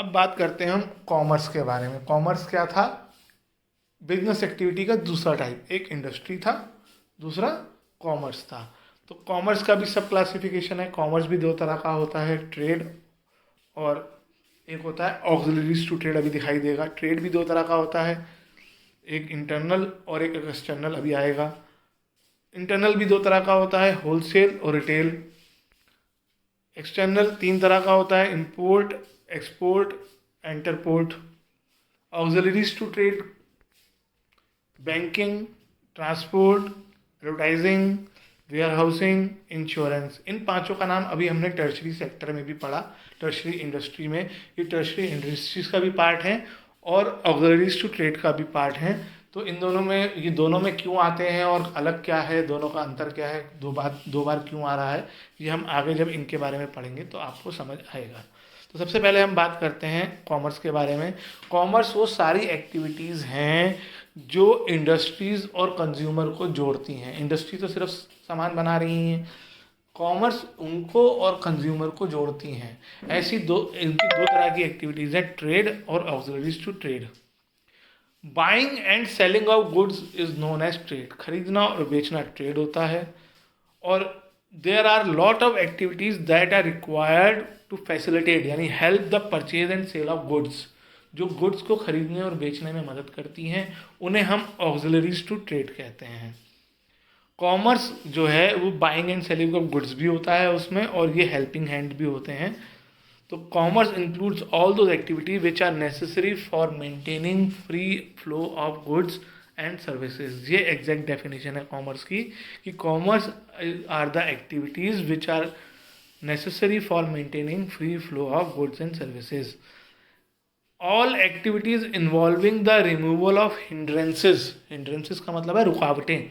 अब बात करते हैं हम कॉमर्स के बारे में। कॉमर्स क्या था? बिजनेस एक्टिविटी का दूसरा टाइप। एक इंडस्ट्री था, दूसरा कॉमर्स था। तो कॉमर्स का भी सब क्लासिफिकेशन है। कॉमर्स भी दो तरह का होता है, ट्रेड और एक होता है ऑक्सिलरीज टू ट्रेड। अभी दिखाई देगा। ट्रेड भी दो तरह का होता है, एक इंटरनल और एक एक्सटर्नल। अभी आएगा। इंटरनल भी दो तरह का होता है, होलसेल और रिटेल। एक्सटर्नल तीन तरह का होता है, import, export, entrepot. Auxiliaries to trade banking, transport, advertising, warehousing, insurance. इन पांचों का नाम अभी हमने टर्शरी सेक्टर में भी पढ़ा, टर्शरी इंडस्ट्री में। ये टर्शरी इंडस्ट्रीज का भी पार्ट है और ऑक्सिलरीज टू ट्रेड का भी पार्ट है। तो इन दोनों में, ये दोनों में क्यों आते हैं और अलग क्या है, दोनों का अंतर क्या है, दो बार क्यों आ रहा है, ये हम आगे जब इनके बारे में पढ़ेंगे तो आपको समझ आएगा। तो सबसे पहले हम बात करते हैं कॉमर्स के बारे में। कॉमर्स वो सारी एक्टिविटीज़ हैं जो इंडस्ट्रीज़ और कंज्यूमर को जोड़ती हैं। इंडस्ट्री तो सिर्फ सामान बना रही हैं, कॉमर्स उनको और कंज्यूमर को जोड़ती हैं। ऐसी इनकी दो तरह की एक्टिविटीज़ हैं, ट्रेड और auxiliaries to trade. Buying and selling of goods is known as trade. खरीदना और बेचना ट्रेड होता है। और there are lot of activities that are required to facilitate, यानी help the purchase and sale of goods. जो goods को खरीदने और बेचने में मदद करती हैं उन्हें हम ऑक्सिलरीज टू ट्रेड कहते हैं। कॉमर्स जो है वो buying and selling of goods भी होता है उसमें, और ये हेल्पिंग हैंड भी होते हैं। तो commerce includes all those activities which are necessary for maintaining free flow of goods and services. ये एग्जैक्ट डेफिनेशन है कॉमर्स की, कि commerce are the activities which are necessary for maintaining free flow of goods and services. All activities involving the removal of hindrances. Hindrances का मतलब है रुकावटें।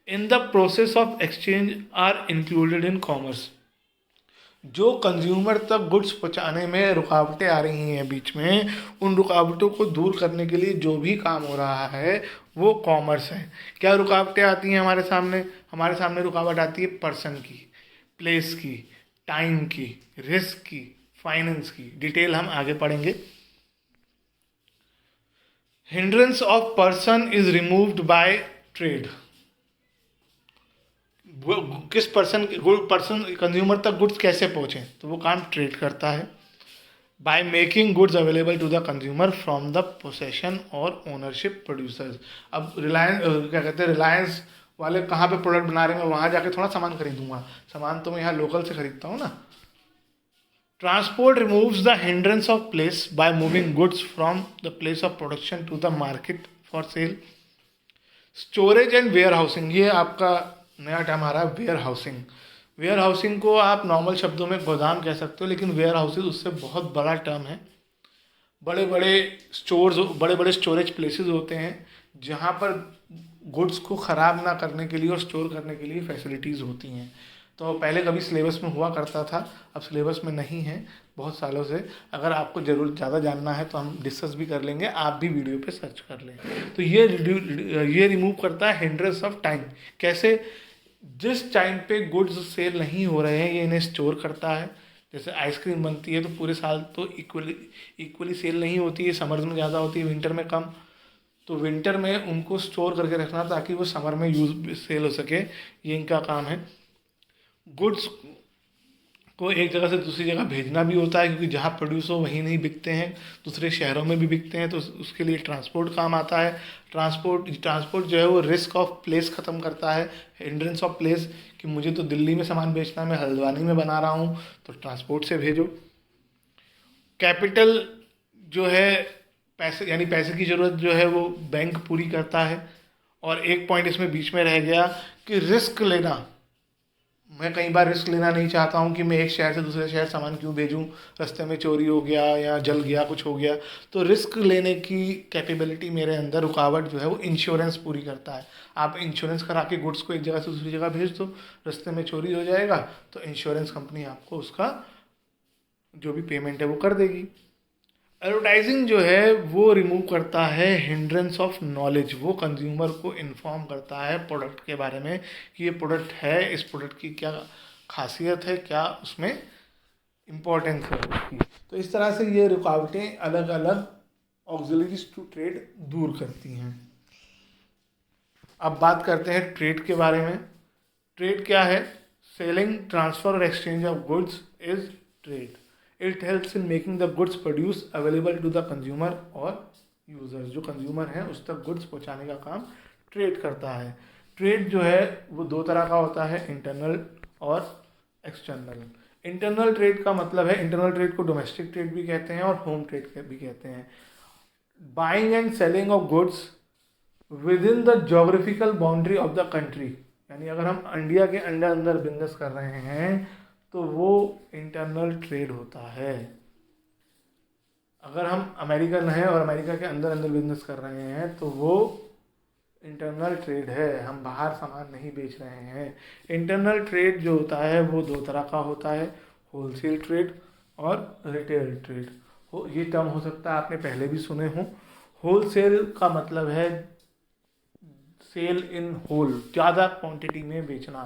In the process of exchange are included in commerce. जो consumer तक goods पहुंचाने में रुकावटें आ रही हैं बीच में, उन रुकावटों को दूर करने के लिए जो भी काम हो रहा है वो कॉमर्स है। क्या रुकावटें आती हैं हमारे सामने? हमारे सामने रुकावट आती है पर्सन की, प्लेस की, टाइम की, रिस्क की, फाइनेंस की। डिटेल हम आगे पढ़ेंगे। Hindrance of person is removed by trade. किस पर्सन कंज्यूमर तक गुड्स कैसे पहुंचे, तो वो काम ट्रेड करता है। By making goods available to the consumer from the possession और ओनरशिप प्रोड्यूसर्स। अब रिलायंस क्या कहते हैं, रिलायंस वाले कहाँ पे प्रोडक्ट बना रहे हैं, वहाँ जाके थोड़ा सामान खरीदूंगा, सामान तो मैं यहाँ लोकल से खरीदता हूँ ना। Transport removes the hindrance of place by moving goods from the place of production to the market for sale. Storage and warehousing, ये आपका नया टर्म आ रहा है, वेयर हाउसिंग। वेयर हाउसिंग को आप नॉर्मल शब्दों में गोदाम कह सकते हो, लेकिन वेयर हाउसेज उससे बहुत बड़ा टर्म है। बड़े बड़े स्टोर्स, बड़े बड़े स्टोरेज प्लेसेस होते हैं जहाँ पर गुड्स को ख़राब ना करने के लिए और स्टोर करने के लिए फैसिलिटीज़ होती हैं। तो पहले कभी सिलेबस में हुआ करता था, अब सिलेबस में नहीं है बहुत सालों से। अगर आपको ज़रूर ज़्यादा जानना है तो हम डिस्कस भी कर लेंगे, आप भी वीडियो पे सर्च कर लें। तो ये रिमूव करता है हिंड्रेंस ऑफ टाइम। कैसे? जिस टाइम पे गुड्स सेल नहीं हो रहे हैं ये इन्हें स्टोर करता है। जैसे आइसक्रीम बनती है तो पूरे साल तो इक्वली सेल नहीं होती है, समर्स में ज़्यादा होती है, विंटर में कम। तो विंटर में उनको स्टोर करके रखना ताकि वो समर में सेल हो सके, ये इनका काम है। गुड्स को एक जगह से दूसरी जगह भेजना भी होता है, क्योंकि जहाँ प्रोड्यूस हो वहीं नहीं बिकते हैं, दूसरे शहरों में भी बिकते हैं, तो उसके लिए ट्रांसपोर्ट काम आता है। ट्रांसपोर्ट जो है वो रिस्क ऑफ प्लेस ख़त्म करता है, हिंड्रेंस ऑफ प्लेस, कि मुझे तो दिल्ली में सामान बेचना है, मैं हल्द्वानी में बना रहा हूँ, तो ट्रांसपोर्ट से भेजो। कैपिटल जो है पैसे, यानी पैसे की ज़रूरत जो है वो बैंक पूरी करता है। और एक पॉइंट इसमें बीच में रह गया कि रिस्क लेना। मैं कई बार रिस्क लेना नहीं चाहता हूँ कि मैं एक शहर से दूसरे शहर सामान क्यों भेजूँ, रास्ते में चोरी हो गया या जल गया, कुछ हो गया। तो रिस्क लेने की कैपेबिलिटी मेरे अंदर, रुकावट जो है वो इंश्योरेंस पूरी करता है। आप इंश्योरेंस करा के गुड्स को एक जगह से दूसरी जगह भेज दो, रास्ते में चोरी हो जाएगा तो इंश्योरेंस कंपनी आपको उसका जो भी पेमेंट है वो कर देगी। एडवर्टाइजिंग जो है वो रिमूव करता है हिंड्रेंस ऑफ नॉलेज। वो कंज्यूमर को इन्फॉर्म करता है प्रोडक्ट के बारे में कि ये प्रोडक्ट है, इस प्रोडक्ट की क्या खासियत है, क्या उसमें इम्पोर्टेंस है उसकी। तो इस तरह से ये रुकावटें अलग अलग ऑक्सिलरीज टू ट्रेड दूर करती हैं। अब बात करते हैं ट्रेड के बारे में। ट्रेड क्या है? सेलिंग, ट्रांसफर और exchange of goods is trade. It helps in making the goods produce available to the consumer और यूजर्स। जो कंज्यूमर हैं उस तक गुड्स पहुंचाने का काम ट्रेड करता है। ट्रेड जो है वो दो तरह का होता है, इंटरनल और एक्सटर्नल। इंटरनल ट्रेड का मतलब है, इंटरनल ट्रेड को डोमेस्टिक ट्रेड भी कहते हैं और होम ट्रेड भी कहते हैं। Buying and selling of goods with in the geographical boundary of the country. यानी अगर हम इंडिया के अंदर अंदर बिजनेस कर रहे हैं तो वो इंटरनल ट्रेड होता है। अगर हम अमेरिकन हैं और अमेरिका के अंदर अंदर बिजनेस कर रहे हैं तो वो इंटरनल ट्रेड है, हम बाहर सामान नहीं बेच रहे हैं। इंटरनल ट्रेड जो होता है वो दो तरह का होता है, होलसेल ट्रेड और रिटेल ट्रेड। ये टर्म हो सकता है आपने पहले भी सुने हों। होलसेल का मतलब है सेल इन होल, ज़्यादा क्वांटिटी में बेचना।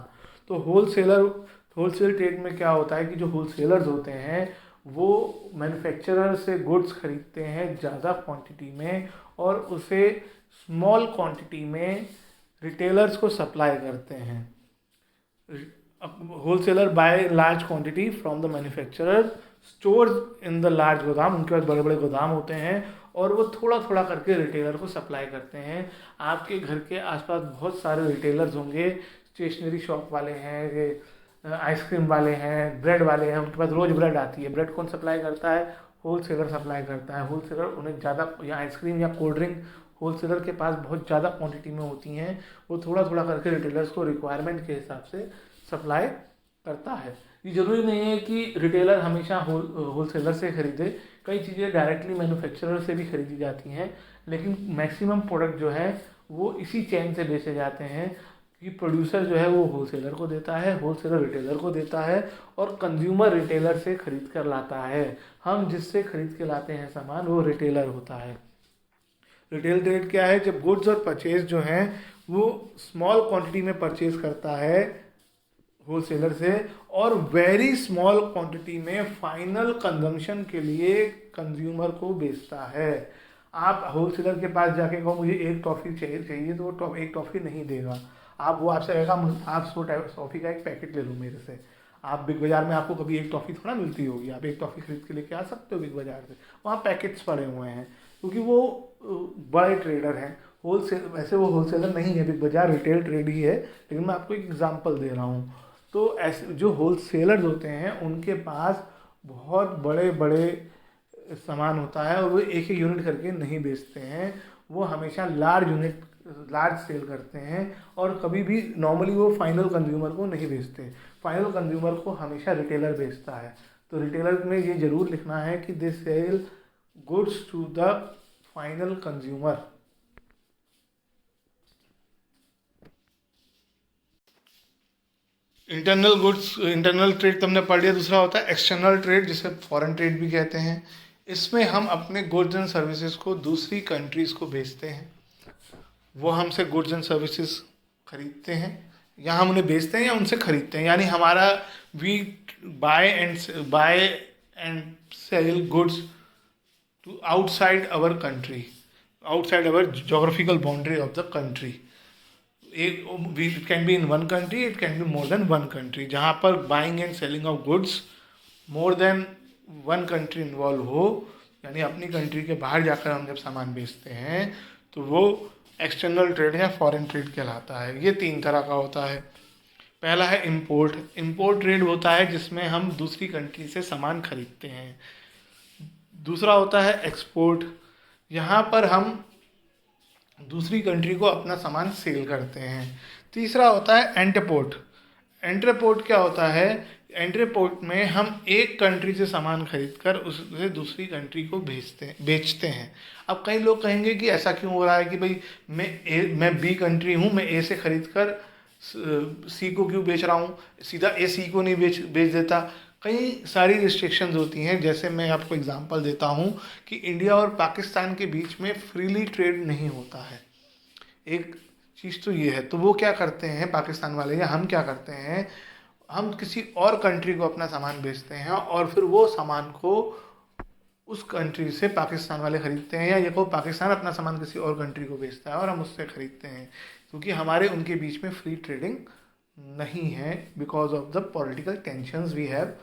तो होलसेल ट्रेड में क्या होता है कि जो होलसेलर्स होते हैं वो मैन्युफैक्चरर से गुड्स खरीदते हैं ज़्यादा क्वांटिटी में और उसे स्मॉल क्वांटिटी में रिटेलर्स को सप्लाई करते हैं। Wholesaler by large quantity from the manufacturer, stores in the large गोदाम, उनके पास बड़े बड़े गोदाम होते हैं और वो थोड़ा थोड़ा करके रिटेलर को सप्लाई करते हैं। आपके घर के आसपास बहुत सारे रिटेलर्स होंगे, स्टेशनरी शॉप वाले हैं, आइसक्रीम वाले हैं, ब्रेड वाले हैं, उनके पास रोज़ ब्रेड आती है। ब्रेड कौन सप्लाई करता है? होलसेलर सप्लाई करता है। होलसेलर उन्हें ज़्यादा, या आइसक्रीम या कोल्ड ड्रिंक होलसेलर के पास बहुत ज़्यादा क्वांटिटी में होती हैं, वो थोड़ा थोड़ा करके रिटेलर्स को रिक्वायरमेंट के हिसाब से सप्लाई करता है। ये ज़रूरी नहीं है कि रिटेलर हमेशा होलसेलर से खरीदे, कई चीज़ें डायरेक्टली मैन्युफैक्चरर से भी खरीदी जाती हैं, लेकिन मैक्सिमम प्रोडक्ट जो है वो इसी चेन से बेचे जाते हैं कि प्रोड्यूसर जो है वो होलसेलर को देता है, होलसेलर रिटेलर को देता है और कंज्यूमर रिटेलर से खरीद कर लाता है। हम जिससे खरीद के लाते हैं सामान वो रिटेलर होता है। रिटेल ट्रेड क्या है? जब गुड्स और परचेज जो हैं वो स्मॉल क्वांटिटी में परचेज करता है होलसेलर से और वेरी स्मॉल क्वांटिटी में फाइनल कंजम्पशन के लिए कंज्यूमर को बेचता है। आप होलसेलर के पास जाके कहो मुझे एक टॉफ़ी चाहिए तो वो एक टॉफ़ी नहीं देगा। वो आपसे कहेगा आप 100 टॉफ़ी का एक पैकेट ले लो मेरे से। आप बिग बाज़ार में आपको कभी एक टॉफ़ी थोड़ा मिलती होगी, आप एक टॉफ़ी खरीद के लेके आ सकते हो बिग बाज़ार से, वहाँ पैकेट्स पड़े हुए हैं क्योंकि वो बड़े ट्रेडर हैं। होलसेल, वैसे वो होलसेलर नहीं है, बिग बाज़ार रिटेल ट्रेड ही है, लेकिन मैं आपको एक एग्जांपल दे रहा हूँ। तो ऐसे जो होलसेलर्स होते हैं उनके पास बहुत बड़े बड़े सामान होता है और वो एक एक यूनिट करके नहीं बेचते हैं, वो हमेशा लार्ज सेल करते हैं और कभी भी नॉर्मली वो फाइनल कंज्यूमर को नहीं बेचते। फाइनल कंज्यूमर को हमेशा रिटेलर बेचता है। तो रिटेलर में ये ज़रूर लिखना है कि they sell goods to the final consumer. Internal trade तुमने पढ़ लिया। दूसरा होता है एक्सटर्नल ट्रेड, जिसे फॉरेन ट्रेड भी कहते हैं। इसमें हम अपने गुड्स एंड सर्विसेज को दूसरी कंट्रीज़ को बेचते हैं, वो हमसे गुड्स एंड सर्विसेज खरीदते हैं या हम उन्हें बेचते हैं या उनसे खरीदते हैं। यानी हमारा we buy and sell goods to outside our country, outside our geographical boundary of the country. It can be in one country, it can be more than one country. जहाँ पर buying and selling of goods more than one country involve हो, यानी अपनी country के बाहर जाकर हम जब सामान बेचते हैं तो वो एक्सटर्नल ट्रेड या फॉरेन ट्रेड कहलाता है। ये 3 तरह का होता है। पहला है इंपोर्ट। इंपोर्ट ट्रेड होता है जिसमें हम दूसरी कंट्री से सामान खरीदते हैं। दूसरा होता है एक्सपोर्ट, यहाँ पर हम दूसरी कंट्री को अपना सामान सेल करते हैं। तीसरा होता है एंटरपोर्ट। एंटरपोर्ट क्या होता है? एंटरपोर्ट में हम एक कंट्री से सामान खरीदकर उसे दूसरी कंट्री को बेचते हैं। अब कई लोग कहेंगे कि ऐसा क्यों हो रहा है कि भाई मैं बी कंट्री हूँ, मैं ए से खरीद कर सी को क्यों बेच रहा हूँ, सीधा ए सी को नहीं बेच देता। कई सारी रिस्ट्रिक्शंस होती हैं। जैसे मैं आपको एग्जांपल देता हूँ कि इंडिया और पाकिस्तान के बीच में फ्रीली ट्रेड नहीं होता है। एक चीज़ तो ये है। तो वो क्या करते हैं पाकिस्तान वाले या हम क्या करते हैं, हम किसी और कंट्री को अपना सामान बेचते हैं और फिर वो सामान को उस कंट्री से पाकिस्तान वाले ख़रीदते हैं, या ये को पाकिस्तान अपना सामान किसी और कंट्री को बेचता है और हम उससे ख़रीदते हैं, क्योंकि हमारे उनके बीच में फ्री ट्रेडिंग नहीं है because of the political tensions we have,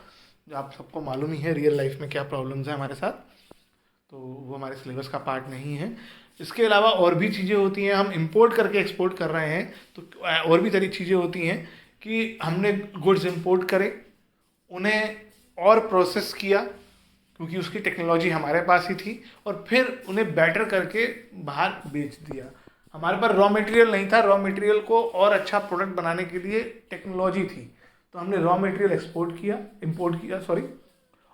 जो आप सबको मालूम ही है रियल लाइफ में क्या प्रॉब्लम्स हैं हमारे साथ, तो वो हमारे सिलेबस का पार्ट नहीं है। इसके अलावा और भी चीज़ें होती हैं, हम इंपोर्ट करके एक्सपोर्ट कर रहे हैं तो और भी तरह चीज़ें होती हैं कि हमने गुड्स इंपोर्ट करे, उन्हें और प्रोसेस किया क्योंकि उसकी टेक्नोलॉजी हमारे पास ही थी, और फिर उन्हें बेटर करके बाहर बेच दिया। हमारे पास रॉ मटेरियल नहीं था, रॉ मटेरियल को और अच्छा प्रोडक्ट बनाने के लिए टेक्नोलॉजी थी, तो हमने रॉ मटेरियल इंपोर्ट किया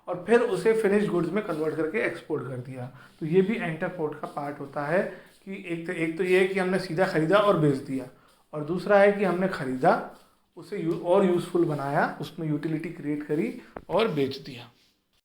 और फिर उसे फिनिश गुड्स में कन्वर्ट करके एक्सपोर्ट कर दिया। तो ये भी एंटरपोर्ट का पार्ट होता है कि एक तो ये है कि हमने सीधा ख़रीदा और बेच दिया, और दूसरा है कि हमने ख़रीदा, उसे और यूज़फुल बनाया, उसमें यूटिलिटी क्रिएट करी और बेच दिया।